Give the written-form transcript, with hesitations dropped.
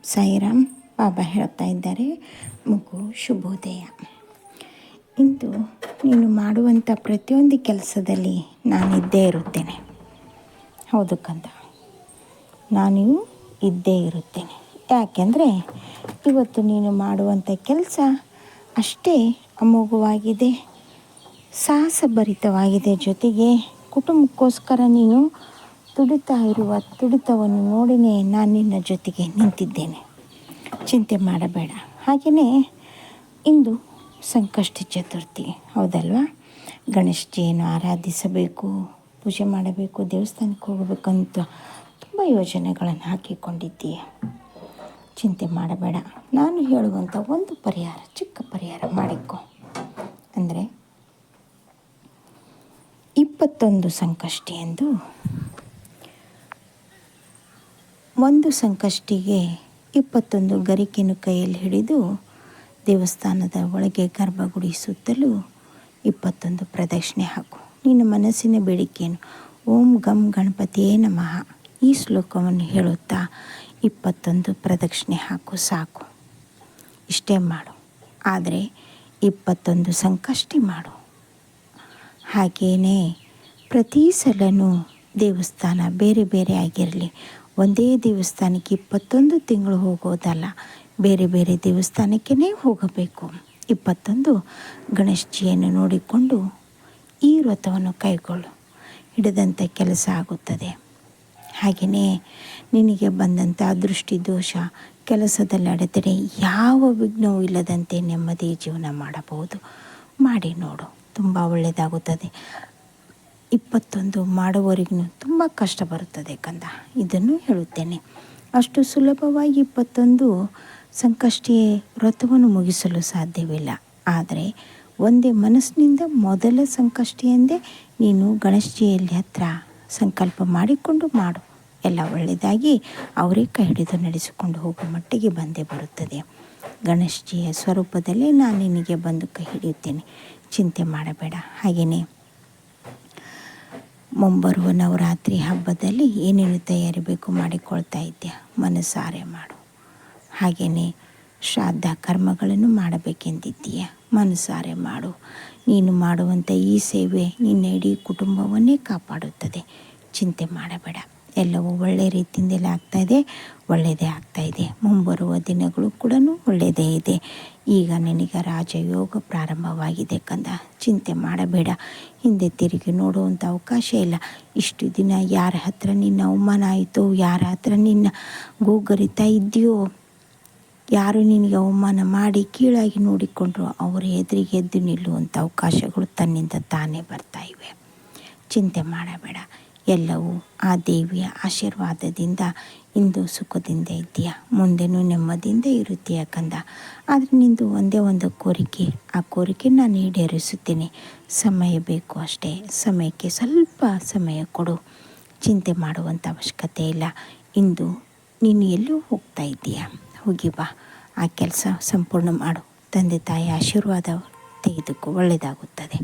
ಸಾಯಿರಾಮ್. ಬಾಬಾ ಹೇಳ್ತಾ ಇದ್ದಾರೆ, ಮಗು ಶುಭೋದಯ. ಇಂದು ನೀನು ಮಾಡುವಂಥ ಪ್ರತಿಯೊಂದು ಕೆಲಸದಲ್ಲಿ ನಾನಿದ್ದೇ ಇರುತ್ತೇನೆ. ಹೌದು ಕಂದ, ನಾನು ಇದ್ದೇ ಇರುತ್ತೇನೆ. ಯಾಕೆಂದರೆ ಇವತ್ತು ನೀನು ಮಾಡುವಂಥ ಕೆಲಸ ಅಷ್ಟೇ ಅಮೋಘವಾಗಿದೆ, ಸಾಹಸಭರಿತವಾಗಿದೆ. ಜೊತೆಗೆ ಕುಟುಂಬಕ್ಕೋಸ್ಕರ ನೀನು ತುಡಿತಾ ಇರುವ ತುಡಿತವನ್ನು ನೋಡಿನೇ ನಾನು ನಿನ್ನ ಜೊತೆಗೆ ನಿಂತಿದ್ದೇನೆ. ಚಿಂತೆ ಮಾಡಬೇಡ. ಹಾಗೆಯೇ ಇಂದು ಸಂಕಷ್ಟಿ ಚತುರ್ಥಿ, ಹೌದಲ್ವಾ? ಗಣೇಶಜಿಯನ್ನು ಆರಾಧಿಸಬೇಕು, ಪೂಜೆ ಮಾಡಬೇಕು, ದೇವಸ್ಥಾನಕ್ಕೆ ಹೋಗಬೇಕಂತ ತುಂಬ ಯೋಜನೆಗಳನ್ನು ಹಾಕಿಕೊಂಡಿದ್ದೀಯ. ಚಿಂತೆ ಮಾಡಬೇಡ. ನಾನು ಹೇಳುವಂಥ ಒಂದು ಪರಿಹಾರ, ಚಿಕ್ಕ ಪರಿಹಾರ ಮಾಡಿಕೊ. ಅಂದರೆ 21 ಸಂಕಷ್ಟಿ ಎಂದು, ಒಂದು ಸಂಕಷ್ಟಿಗೆ 21 ಗರಿಕೆಯನ್ನು ಕೈಯಲ್ಲಿ ಹಿಡಿದು ದೇವಸ್ಥಾನದ ಒಳಗೆ ಗರ್ಭಗುಡಿ ಸುತ್ತಲೂ 21 ಪ್ರದಕ್ಷಿಣೆ ಹಾಕು. ನಿನ್ನ ಮನಸ್ಸಿನ ಬೇಡಿಕೆಯನ್ನು ಓಂ ಗಂ ಗಣಪತಿಯೇ ನಮಃ ಈ ಶ್ಲೋಕವನ್ನು ಹೇಳುತ್ತಾ 21 ಪ್ರದಕ್ಷಿಣೆ ಹಾಕು, ಸಾಕು. ಇಷ್ಟೇ ಮಾಡು. ಆದರೆ 21 ಸಂಕಷ್ಟಿ ಮಾಡು. ಹಾಗೆಯೇ ಪ್ರತಿ ಸಲನೂ ದೇವಸ್ಥಾನ ಬೇರೆ ಬೇರೆ ಆಗಿರಲಿ, ಒಂದೇ ದೇವಸ್ಥಾನಕ್ಕೆ 21 ತಿಂಗಳು ಹೋಗೋದಲ್ಲ, ಬೇರೆ ಬೇರೆ ದೇವಸ್ಥಾನಕ್ಕೇ ಹೋಗಬೇಕು. 21 ಗಣೇಶಜಿಯನ್ನು ನೋಡಿಕೊಂಡು ಈ ವ್ರತವನ್ನು ಕೈಗೊಳ್ಳು. ಹಿಡಿದಂಥ ಕೆಲಸ ಆಗುತ್ತದೆ. ಹಾಗೆಯೇ ನಿನಗೆ ಬಂದಂಥ ದೃಷ್ಟಿ ದೋಷ, ಕೆಲಸದಲ್ಲಿ ಅಡೆತಡೆ, ಯಾವ ವಿಘ್ನವೂ ಇಲ್ಲದಂತೆ ನೆಮ್ಮದಿ ಜೀವನ ಮಾಡಬಹುದು. ಮಾಡಿ ನೋಡು, ತುಂಬ ಒಳ್ಳೆಯದಾಗುತ್ತದೆ. 21 ಮಾಡುವವರಿಗೂ ತುಂಬ ಕಷ್ಟ ಬರುತ್ತದೆ ಕಂದ, ಇದನ್ನು ಹೇಳುತ್ತೇನೆ. ಅಷ್ಟು ಸುಲಭವಾಗಿ 21 ಸಂಕಷ್ಟಿ ವ್ರತವನ್ನು ಮುಗಿಸಲು ಸಾಧ್ಯವಿಲ್ಲ. ಆದರೆ ಒಂದೇ ಮನಸ್ಸಿನಿಂದ ಮೊದಲ ಸಂಕಷ್ಟಿಯಂದೇ ನೀನು ಗಣೇಶಜಿಯಲ್ಲಿ ಹತ್ರ ಸಂಕಲ್ಪ ಮಾಡಿಕೊಂಡು ಮಾಡು. ಎಲ್ಲ ಒಳ್ಳೆಯದಾಗಿ ಅವರೇ ಕೈ ಹಿಡಿದು ನಡೆಸಿಕೊಂಡು ಹೋಗುವ ಮಟ್ಟಿಗೆ ಬಂದೇ ಬರುತ್ತದೆ. ಗಣೇಶಜಿಯ ಸ್ವರೂಪದಲ್ಲೇ ನಾನು ನಿನಗೆ ಬಂದು ಕೈ ಹಿಡಿಯುತ್ತೇನೆ. ಚಿಂತೆ ಮಾಡಬೇಡ. ಹಾಗೆಯೇ ಮುಂಬರುವ ನವರಾತ್ರಿ ಹಬ್ಬದಲ್ಲಿ ಏನೇನು ತಯಾರಿ ಬೇಕು ಮಾಡಿಕೊಳ್ತಾ ಇದ್ದೆ, ಮನಸಾರೆ ಮಾಡು. ಹಾಗೆಯೇ ಶ್ರಾದ್ದ ಕರ್ಮಗಳನ್ನು ಮಾಡಬೇಕೆಂದಿದ್ದೀಯ, ಮನಸಾರೆ ಮಾಡು. ನೀನು ಮಾಡುವಂಥ ಈ ಸೇವೆ ನಿನ್ನ ಇಡೀ ಕುಟುಂಬವನ್ನೇ ಕಾಪಾಡುತ್ತದೆ. ಚಿಂತೆ ಮಾಡಬೇಡ. ಎಲ್ಲವೂ ಒಳ್ಳೆಯ ರೀತಿಯಿಂದಲೇ ಆಗ್ತಾಯಿದೆ, ಒಳ್ಳೆಯದೇ ಆಗ್ತಾಯಿದೆ. ಮುಂಬರುವ ದಿನಗಳು ಕೂಡ ಒಳ್ಳೆಯದೇ ಇದೆ. ಈಗ ನಿನಗೆ ರಾಜಯೋಗ ಪ್ರಾರಂಭವಾಗಿದೆ ಕಂದ, ಚಿಂತೆ ಮಾಡಬೇಡ. ಹಿಂದೆ ತಿರುಗಿ ನೋಡುವಂಥ ಅವಕಾಶ ಇಲ್ಲ. ಇಷ್ಟು ದಿನ ಯಾರ ಹತ್ರ ನಿನ್ನ ಅವಮಾನ ಆಯಿತೋ, ಯಾರ ಹತ್ರ ನಿನ್ನ ಗೋಗರಿತಾ ಇದೆಯೋ, ಯಾರು ನಿನಗೆ ಅವಮಾನ ಮಾಡಿ ಕೀಳಾಗಿ ನೋಡಿಕೊಂಡ್ರು, ಅವರ ಎದುರಿಗೆ ಎದ್ದು ನಿಲ್ಲುವಂಥ ಅವಕಾಶಗಳು ತನ್ನಿಂದ ತಾನೇ ಬರ್ತಾ ಇವೆ. ಚಿಂತೆ ಮಾಡಬೇಡ. ಎಲ್ಲವೂ ಆ ದೇವಿಯ ಆಶೀರ್ವಾದದಿಂದ ಇಂದು ಸುಖದಿಂದ ಇದ್ದೀಯ, ಮುಂದೆನೂ ನೆಮ್ಮದಿಯಿಂದ ಇರುತ್ತೀಯ ಕಂದ. ಆದರೆ ನಿಂದು ಒಂದೇ ಒಂದು ಕೋರಿಕೆ, ಆ ಕೋರಿಕೆ ನಾನು ಈಡೇರಿಸುತ್ತೇನೆ. ಸಮಯ ಬೇಕು ಅಷ್ಟೇ. ಸಮಯಕ್ಕೆ ಸ್ವಲ್ಪ ಸಮಯ ಕೊಡು. ಚಿಂತೆ ಮಾಡುವಂಥ ಅವಶ್ಯಕತೆ ಇಲ್ಲ. ಇಂದು ನೀನು ಎಲ್ಲೂ ಹೋಗ್ತಾ ಇದ್ದೀಯ, ಹೋಗಿ ಬಾ. ಆ ಕೆಲಸ ಸಂಪೂರ್ಣ ಮಾಡು. ತಂದೆ ತಾಯಿ ಆಶೀರ್ವಾದ ತೆಗೆದುಕೋ, ಒಳ್ಳೆಯದಾಗುತ್ತದೆ.